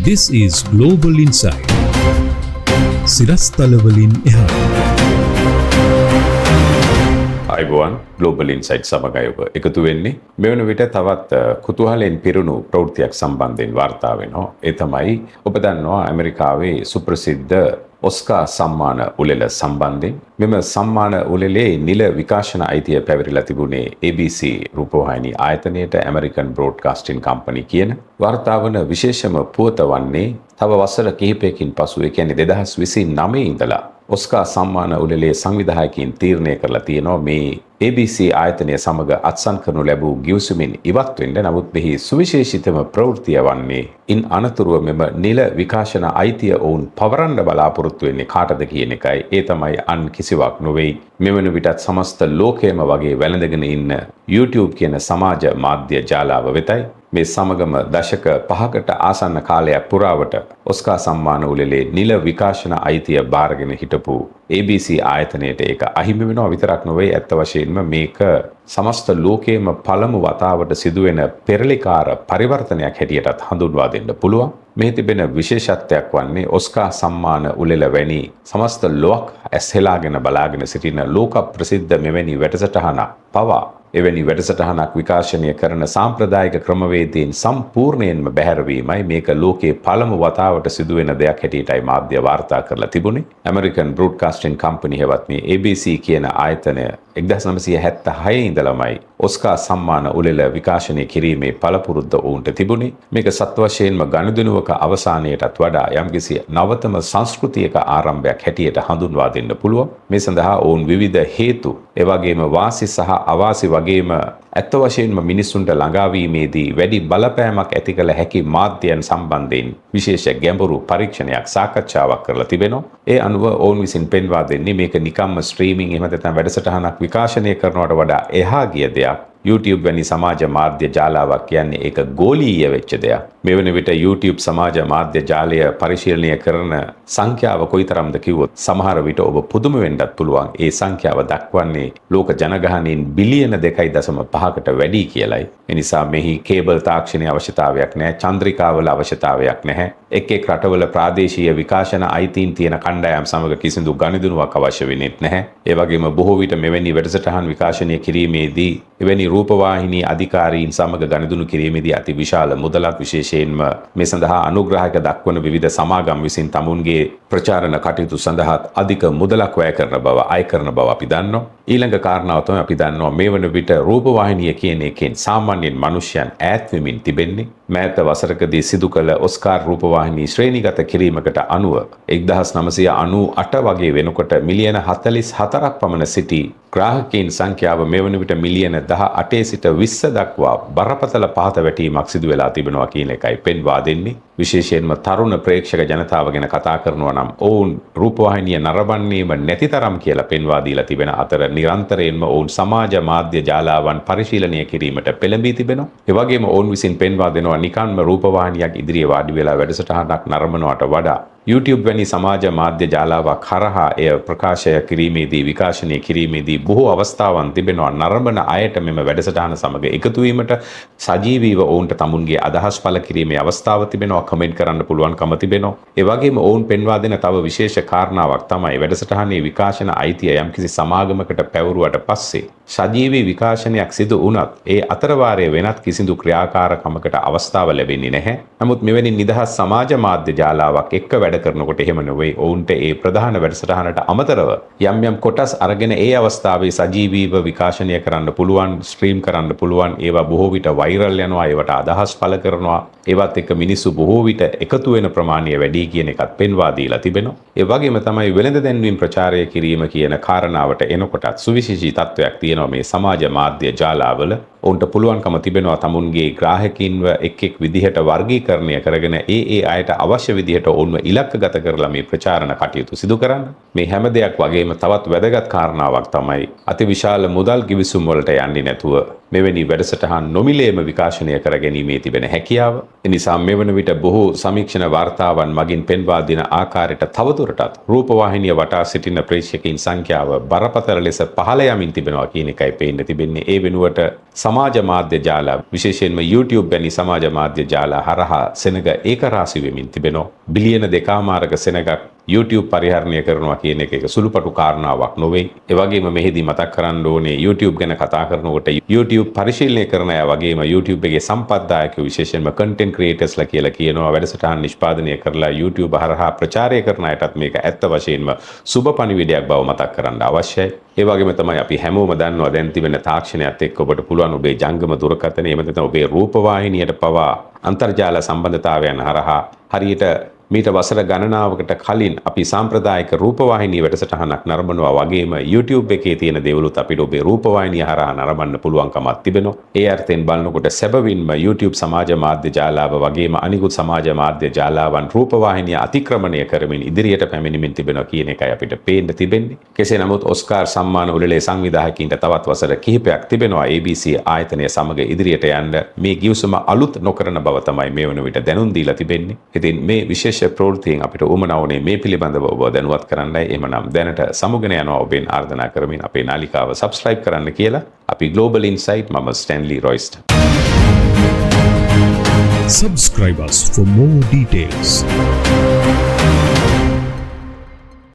This is Global Insight. සිරස්තලවලින් එහා. අයිබෝවන් global insight සමගයි ඔබ එකතු වෙන්නේ මෙවන විට තවත් කුතුහලයෙන් පිරුණු ප්‍රවෘත්තියක් සම්බන්ධයෙන් වාර්තා වෙනවා. ඒ තමයි ඔබ දන්නවා ඇමරිකාවේ සුප්‍රසිද්ධ ඔස්කා සම්මාන උළෙල සම්බන්ධයෙන් මෙම සම්මාන උළෙලේ නිල විකාශන අයිතිය පැවරිලා තිබුණේ ABC රූපවාහිනී ආයතනයට ඇමරිකන් බ්‍රෝඩ්කාස්ටිං කම්පනි කියන වාර්තාවන විශේෂම පුවත වන්නේ තව වසර කිහිපයකින් පසු ඒ කියන්නේ 2029 ඉඳලා ඔස්කා සම්මාන උළෙලේ සංවිධායකයින් තීරණය කරලා තියෙනවා මේ ABC ආයතනය සමග අත්සන් කරනු ලැබූ ගිවිසුමින් ඉවත් වෙන්න. නමුත් මෙහි සුවිශේෂිතම ප්‍රවෘත්තිය වන්නේ ඉන් අනතුරුව මෙම නිල විකාශන අයිතිය ඔවුන් පවරන්න බලාපොරොත්තු වෙන්නේ කාටද කියන එකයි. ඒ තමයි අන් කිසිවක් නොවේ. මෙවන විටත් සමස්ත ලෝකයේම වගේ වැළඳගෙන ඉන්න YouTube කියන සමාජ මාධ්‍ය ජාලාව වෙතයි. මේ සමගම දශක 5කට ආසන්න කාලයක් පුරාවට ඔස්කා සම්මාන උළෙලේ නිල විකාශන අයිතිය බාරගෙන හිටපු ABC ආයතනයට ඒක අහිමි වෙනවා විතරක් නොවේ, ඇත්ත වශයෙන්ම මේක සමස්ත ලෝකයේම පළමු වතාවට සිදුවෙන පෙරලිකාර පරිවර්තනයක් හැටියටත් හඳුන්වා දෙන්න පුළුවන්. මේ තිබෙන විශේෂත්වයක් වන්නේ ඔස්කා සම්මාන උළෙල වැනි සමස්ත ලෝක ඇස්හෙලාගෙන බලාගෙන සිටින ලෝක ප්‍රසිද්ධ මෙවැනි වැඩසටහනක් පවා එවැනි වැඩසටහනක් විකාශනය කරන සාම්ප්‍රදායික ක්‍රමවේදයෙන් සම්පූර්ණයෙන්ම බැහැරවීමයි මේක ලෝකයේ පළමු වතාවට සිදුවෙන දෙයක් හැටියටයි මාධ්‍ය වාර්තා කරලා තිබුණේ. ඇමරිකන් බ්‍රෝඩ්කාස්ටිං කම්පනි හෙවත් මේ ABC කියන ආයතනය 1976 ඉඳලමයි ඔස්කා සම්මාන උළෙල විකාශනය කිරීමේ පළපුරුද්ද ඔවුන්ට තිබුණේ. මේක සත් වශයෙන්ම ගනුදෙනුවක අවසානයටත් වඩා යම්කිසි නවතම සංස්කෘතියක ආරම්භයක් හැටියට හඳුන්වා දෙන්න පුළුවන්. මේ සඳහා ඔවුන් විවිධ හේතු එවැගේම වාසි සහ අවාසි වගේම ඇත්ත වශයෙන්ම මිනිසුන්ට ළඟාවීමේදී වැඩි බලපෑමක් ඇති කළ හැකි මාධ්‍යයන් සම්බන්ධයෙන් විශේෂ ගැඹුරු පරීක්ෂණයක් සාකච්ඡාවක් කරලා තිබෙනවා. ඒ අනුව ඔවුන් විසින් පෙන්වා දෙන්නේ මේක නිකම්ම ස්ට්‍රීමිං එහෙම නැත්නම් වැඩසටහනක් විකාශනය කරනවට වඩා එහා ගිය දෙයක්. YouTube වැනි සමාජ මාධ්‍ය ජාලාවක් කියන්නේ ඒක ගෝලීය වෙච්ච දෙයක්. මේ වෙන විට YouTube සමාජ මාධ්‍ය ජාලය පරිශීලනය කරන සංඛ්‍යාව කොයිතරම්ද කිව්වොත් සමහර විට ඔබ පුදුම වෙන්නත් පුළුවන්. ඒ සංඛ්‍යාව දක්වන්නේ ලෝක ජනගහනයෙන් බිලියන 2.5කට වැඩි කියලයි. ඒ නිසා මෙහි කේබල් තාක්ෂණයේ අවශ්‍යතාවයක් නැහැ, චන්ද්‍රිකාවල අවශ්‍යතාවයක් නැහැ. එක් එක් රටවල ප්‍රාදේශීය විකාශන අයිතීන් තියෙන කණ්ඩායම් සමග කිසිදු ගනුදෙනුවක් අවශ්‍ය වෙන්නේ නැහැ. ඒ වගේම බොහෝ විට මෙවැනි වැඩසටහන් විකාශනය කිරීමේදී එවැනි රූපවාහිනී අධිකාරීන් සමග ගනුදෙනු කිරීමේදී අති විශාල මුදලක් විශේෂයෙන්ම මේ සඳහා අනුග්‍රහක දක්වන විවිධ සමාගම් විසින් තමුන්ගේ ප්‍රචාරණ කටයුතු සඳහා අධික මුදලක් වැය කරන බව, අය කරන බව අපි දන්නවා. ඊළඟ කාරණාව තමයි අපි දන්නවා මේ වන විට රූපවාහිනිය කියන එකෙන් සාමාන්‍යයෙන් මිනිසයන් ඈත් වෙමින් තිබෙන්නේ. මෑත වසරකදී සිදු කළ ඔස්කාර් රූපවාහිනී ශ්‍රේණිගත කිරීමකට අනුව 1998 වගේ වෙනකොට මිලියන 44ක් පමණ සිටි ග්‍රාහකයන් සංඛ්‍යාව මේ වන විට මිලියන 18 සිට 20 දක්වා බරපතල පහත වැටීමක් සිදු වෙලා තිබෙනවා කියන එකයි පෙන්වා දෙන්නේ. විශේෂයෙන්ම තරුණ ප්‍රේක්ෂක ජනතාව ගැන කතා කරනවා නම් ඔවුන් රූපවාහිනිය නරඹන්නේම නැති තරම් කියලා පෙන්වා දීලා තිබෙන අතර නිරන්තරයෙන්ම ඔවුන් සමාජ මාධ්‍ය ජාලාවන් පරිශීලනය කිරීමට පෙළඹී තිබෙනවා. ඒ වගේම ඔවුන් විසින් පෙන්වා දෙනවා නිකන්ම රූපවාහිනියක් ඉදිරියේ වාඩි වෙලා වැඩසටහනක් නරඹනවට වඩා YouTube වැනි සමාජ මාධ්‍ය ජාලාවක් හරහා එය ප්‍රකාශය කිරීමේදී විකාශනය කිරීමේදී බොහෝ අවස්ථාවන් තිබෙනවා නරඹන අයට මෙම වැඩසටහන සමග එකතු වීමට සජීවීව ඔවුන්ට තමුන්ගේ අදහස් පළ කිරීමේ අවස්ථාව තිබෙනවා, කමෙන්ට් කරන්න පුළුවන්කම තිබෙනවා. ඒ වගේම ඔවුන් පෙන්වා දෙන තව විශේෂ කාරණාවක් තමයි වැඩසටහනේ විකාශන අයිතිය යම්කිසි සමාගමකට පැවරුවට පස්සේ සජීවී විකාශනයක් සිදු වුණත් ඒ අතරවාරයේ වෙනත් කිසිදු ක්‍රියාකාරකමකට අවස්ථාව ලැබෙන්නේ නැහැ. නමුත් මෙවැනි නිදහස් සමාජ මාධ්‍ය ජාලාවක් එක්ක වැඩ කරනකොට එහෙම නෙවෙයි. ඔවුන්ට ඒ ප්‍රධාන වැඩසටහනට අමතරව යම් යම් කොටස් අරගෙන ඒ අවස්ථාවේ සජීවීව විකාශනය කරන්න පුළුවන්, ස්ට්‍රීම් කරන්න පුළුවන්. ඒවා බොහෝ විට වෛරල් යනවා, ඒවට අදහස් පළ කරනවා. ඒවත් එක්ක මිනිස්සු බොහෝ විට එකතු වෙන ප්‍රමාණය වැඩි කියන එකත් පෙන්වා දීලා තිබෙනවා. ඒ වගේම තමයි වෙළඳ දැන්වීම් ප්‍රචාරය කිරීම කියන කාරණාවට එනකොටත් සුවිශේෂී තත්වයක් තියෙනවා මේ සමාජ මාධ්‍ය ජාලාවල. ඔවුන්ට පුළුවන්කම තිබෙනවා තමුන්ගේ ග්‍රාහකින්ව එක් එක් විදිහට වර්ගීකරණය කරගෙන ඒ අයට අවශ්‍ය විදිහට ඔවුන්ව ඉලක්කගත කරලා මේ ප්‍රචාරණ කටයුතු සිදු කරන්න. මේ හැම දෙයක් වගේම තවත් වැදගත් කාරණාවක් තමයි අතිවිශාල මුදල් ගිවිසුම් වලට යන්නේ නැතුව මෙවැනි වැඩසටහන් නොමිලේම විකාශනය කර ගැනීමේ තිබෙන හැකියාව. ඒ නිසා මෙවන විට බොහෝ සමීක්ෂණ වාර්තාවන් මගින් පෙන්වා දෙන ආකාරයට තවදුරටත් රූපවාහිනිය වටා සිටින ප්‍රේක්ෂකයින් සංඛ්‍යාව බරපතල ලෙස පහළ යමින් තිබෙනවා කියන එකයි පේන්න තිබෙන්නේ. ඒ වෙනුවට සමාජ මාධ්‍ය ජාලා විශේෂයෙන්ම YouTube වැනි සමාජ මාධ්‍ය ජාලා හරහා සෙනග ඒකරාශී වෙමින් තිබෙනවා. බිලියන 2.5ක සෙනගක් YouTube පරිහරණය කරනවා කියන එක සුළුපටු කාරණාවක් නොවේ. ඒ වගේම මෙහිදී මතක් කරන්න ඕනේ YouTube ගැන කතා කරනකොට YouTube පරිශීලනය කරන අය වගේම YouTube එකේ සම්පත්දායකයෝ විශේෂයෙන්ම content creatorsලා කියලා කියනවා වැඩසටහන් නිෂ්පාදනය කරලා YouTube හරහා ප්‍රචාරය කරන අයටත් මේක ඇත්ත වශයෙන්ම සුබ පණිවිඩයක් බව මතක් කරන්න අවශ්‍යයි. ඒ වගේම තමයි අපි හැමෝම දන්නවා දැන් තිබෙන තාක්ෂණයත් එක්ක ඔබට පුළුවන් ඔබේ ජංගම දුරකථනය එහෙම නැත්නම් ඔබේ රූපවාහිනියට පවා අන්තර්ජාල සම්බන්ධතාවයන් හරහා හරියට මීට වසර ගණනාවකට කලින් අපි සාම්ප්‍රදායික රූපවාහිනී වැඩසටහනක් නරඹනවා වගේම YouTube එකේ තියෙන දේවලුත් අපිට ඔබේ රූපවාහිනිය හරහා නරඹන්න පුළුවන්කමක් තිබෙනවා. ඒ අර්ථයෙන් බලනකොට සැබවින්ම YouTube සමාජ මාධ්‍ය ජාලාව වගේම අනිකුත් සමාජ මාධ්‍ය ජාලාවන් රූපවාහිනිය අතික්‍රමණය කරමින් ඉදිරියට පැමිණෙමින් තිබෙනවා කියන එකයි අපිට පේන්න තිබෙන්නේ. කෙසේ නමුත් ඔස්කාර් සම්මාන උළෙලේ සංවිධායකයින්ට තවත් වසර කිහිපයක් තිබෙනවා ABC ආයතනය සමග ඉදිරියට යන්න මේ ගිවිසුම අලුත් නොකරන බව තමයි මේ වන විට දැනුම් දීලා තිබෙන්නේ. ඉතින් මේ විශේෂ ප්‍රවෘත්තියෙන් අපිට උමනාවනේ මේ පිළිබඳව ඔබ දැනුවත් කරන්නයි. එහෙමනම් දැනට සමුගෙන යනවා ඔබෙන් ආර්දනා කරමින් අපේ නාලිකාව subscribe කරන්න කියලා. අපි Global Insight මම Stanley Royston. Subscribe us for more details.